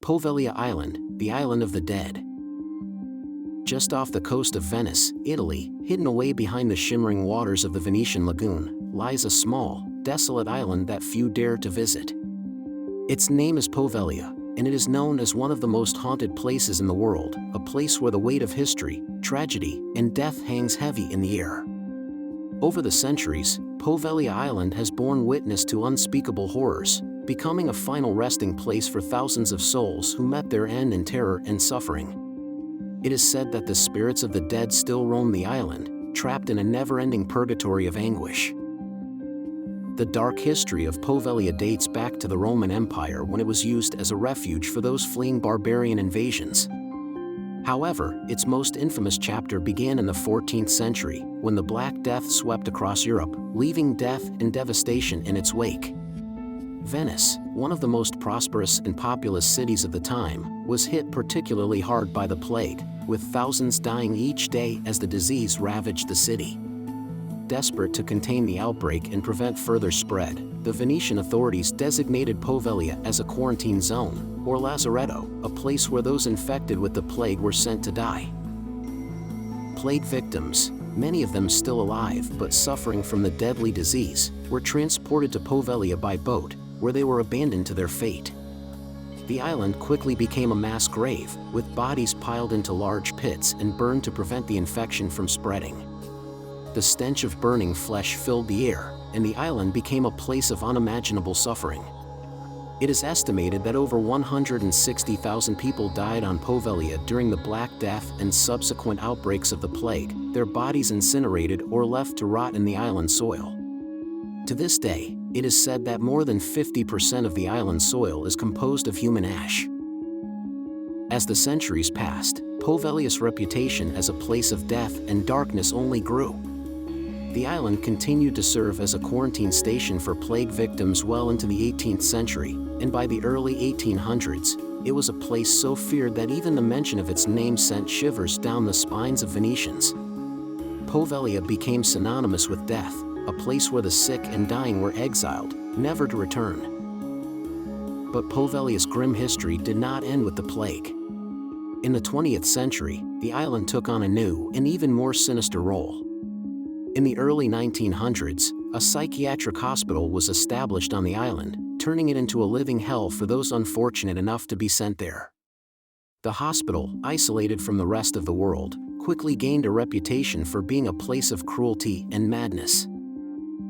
Poveglia Island, the island of the dead. Just off the coast of Venice, Italy, hidden away behind the shimmering waters of the Venetian lagoon, lies a small, desolate island that few dare to visit. Its name is Poveglia, and it is known as one of the most haunted places in the world, a place where the weight of history, tragedy, and death hangs heavy in the air. Over the centuries, Poveglia Island has borne witness to unspeakable horrors, becoming a final resting place for thousands of souls who met their end in terror and suffering. It is said that the spirits of the dead still roam the island, trapped in a never-ending purgatory of anguish. The dark history of Poveglia dates back to the Roman Empire when it was used as a refuge for those fleeing barbarian invasions. However, its most infamous chapter began in the 14th century, when the Black Death swept across Europe, leaving death and devastation in its wake. Venice, one of the most prosperous and populous cities of the time, was hit particularly hard by the plague, with thousands dying each day as the disease ravaged the city. Desperate to contain the outbreak and prevent further spread, the Venetian authorities designated Poveglia as a quarantine zone, or lazaretto, a place where those infected with the plague were sent to die. Plague victims, many of them still alive but suffering from the deadly disease, were transported to Poveglia by boat, where they were abandoned to their fate. The island quickly became a mass grave, with bodies piled into large pits and burned to prevent the infection from spreading. The stench of burning flesh filled the air, and the island became a place of unimaginable suffering. It is estimated that over 160,000 people died on Poveglia during the Black Death and subsequent outbreaks of the plague, their bodies incinerated or left to rot in the island soil. To this day, it is said that more than 50% of the island soil is composed of human ash. As the centuries passed, Poveglia's reputation as a place of death and darkness only grew. The island continued to serve as a quarantine station for plague victims well into the 18th century, and by the early 1800s, it was a place so feared that even the mention of its name sent shivers down the spines of Venetians. Poveglia became synonymous with death, a place where the sick and dying were exiled, never to return. But Poveglia's grim history did not end with the plague. In the 20th century, the island took on a new and even more sinister role. In the early 1900s, a psychiatric hospital was established on the island, turning it into a living hell for those unfortunate enough to be sent there. The hospital, isolated from the rest of the world, quickly gained a reputation for being a place of cruelty and madness.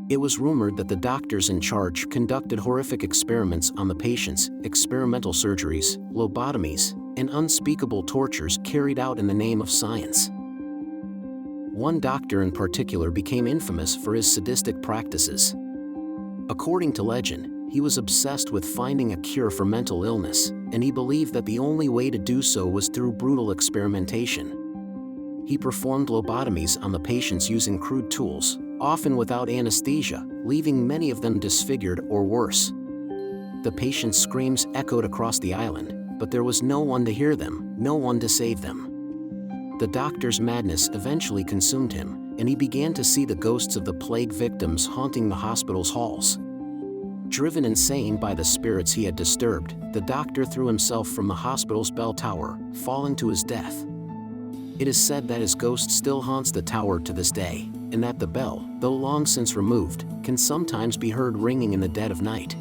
It was rumored that the doctors in charge conducted horrific experiments on the patients, experimental surgeries, lobotomies, and unspeakable tortures carried out in the name of science. One doctor in particular became infamous for his sadistic practices. According to legend, he was obsessed with finding a cure for mental illness, and he believed that the only way to do so was through brutal experimentation. He performed lobotomies on the patients using crude tools, often without anesthesia, leaving many of them disfigured or worse. The patients' screams echoed across the island, but there was no one to hear them, no one to save them. The doctor's madness eventually consumed him, and he began to see the ghosts of the plague victims haunting the hospital's halls. Driven insane by the spirits he had disturbed, the doctor threw himself from the hospital's bell tower, falling to his death. It is said that his ghost still haunts the tower to this day, and that the bell, though long since removed, can sometimes be heard ringing in the dead of night.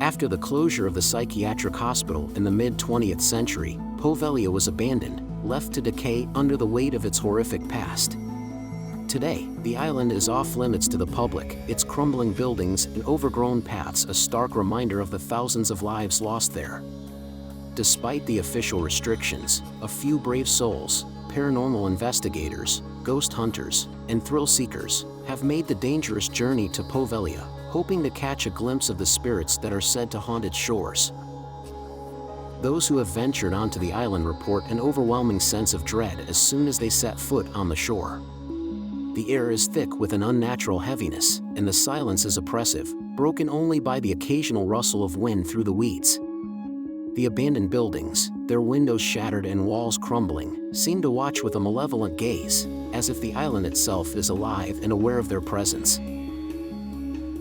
After the closure of the psychiatric hospital in the mid-20th century, Poveglia was abandoned, left to decay under the weight of its horrific past. Today, the island is off-limits to the public, its crumbling buildings and overgrown paths a stark reminder of the thousands of lives lost there. Despite the official restrictions, a few brave souls, paranormal investigators, ghost hunters, and thrill seekers, have made the dangerous journey to Poveglia, hoping to catch a glimpse of the spirits that are said to haunt its shores. Those who have ventured onto the island report an overwhelming sense of dread as soon as they set foot on the shore. The air is thick with an unnatural heaviness, and the silence is oppressive, broken only by the occasional rustle of wind through the weeds. The abandoned buildings, their windows shattered and walls crumbling, seem to watch with a malevolent gaze, as if the island itself is alive and aware of their presence.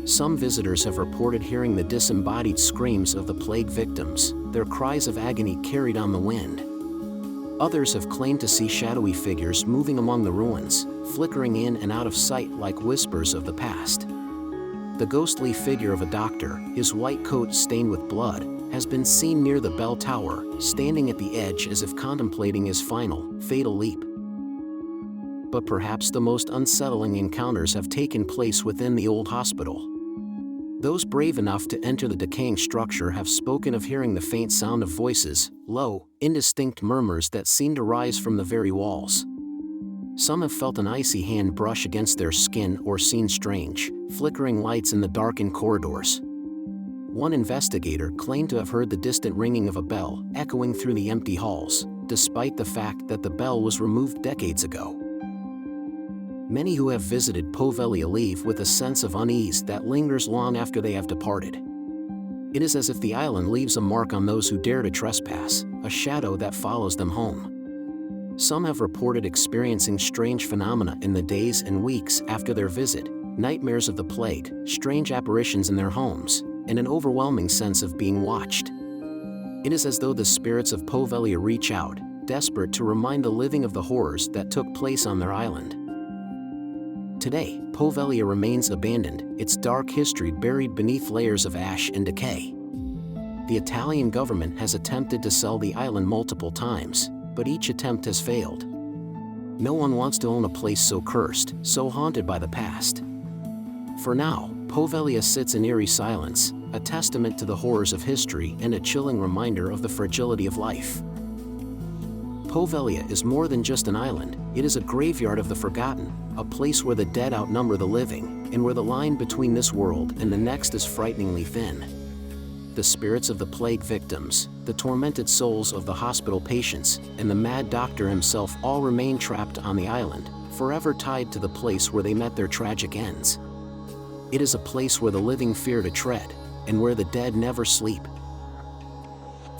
Some visitors have reported hearing the disembodied screams of the plague victims, their cries of agony carried on the wind. Others have claimed to see shadowy figures moving among the ruins, flickering in and out of sight like whispers of the past. The ghostly figure of a doctor, his white coat stained with blood, has been seen near the bell tower, standing at the edge as if contemplating his final, fatal leap. But perhaps the most unsettling encounters have taken place within the old hospital. Those brave enough to enter the decaying structure have spoken of hearing the faint sound of voices, low, indistinct murmurs that seem to rise from the very walls. Some have felt an icy hand brush against their skin or seen strange, flickering lights in the darkened corridors. One investigator claimed to have heard the distant ringing of a bell echoing through the empty halls, despite the fact that the bell was removed decades ago. Many who have visited Poveglia leave with a sense of unease that lingers long after they have departed. It is as if the island leaves a mark on those who dare to trespass, a shadow that follows them home. Some have reported experiencing strange phenomena in the days and weeks after their visit, nightmares of the plague, strange apparitions in their homes, and an overwhelming sense of being watched. It is as though the spirits of Poveglia reach out, desperate to remind the living of the horrors that took place on their island. Today, Poveglia remains abandoned, its dark history buried beneath layers of ash and decay. The Italian government has attempted to sell the island multiple times, but each attempt has failed. No one wants to own a place so cursed, so haunted by the past. For now, Poveglia sits in eerie silence, a testament to the horrors of history and a chilling reminder of the fragility of life. Poveglia is more than just an island, it is a graveyard of the forgotten, a place where the dead outnumber the living, and where the line between this world and the next is frighteningly thin. The spirits of the plague victims, the tormented souls of the hospital patients, and the mad doctor himself all remain trapped on the island, forever tied to the place where they met their tragic ends. It is a place where the living fear to tread, and where the dead never sleep.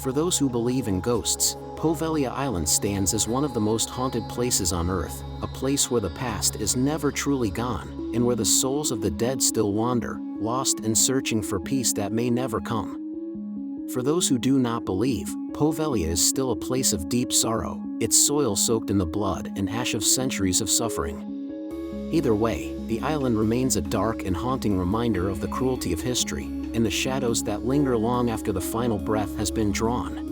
For those who believe in ghosts, Poveglia Island stands as one of the most haunted places on Earth, a place where the past is never truly gone, and where the souls of the dead still wander, lost and searching for peace that may never come. For those who do not believe, Poveglia is still a place of deep sorrow, its soil soaked in the blood and ash of centuries of suffering. Either way, the island remains a dark and haunting reminder of the cruelty of history, and the shadows that linger long after the final breath has been drawn.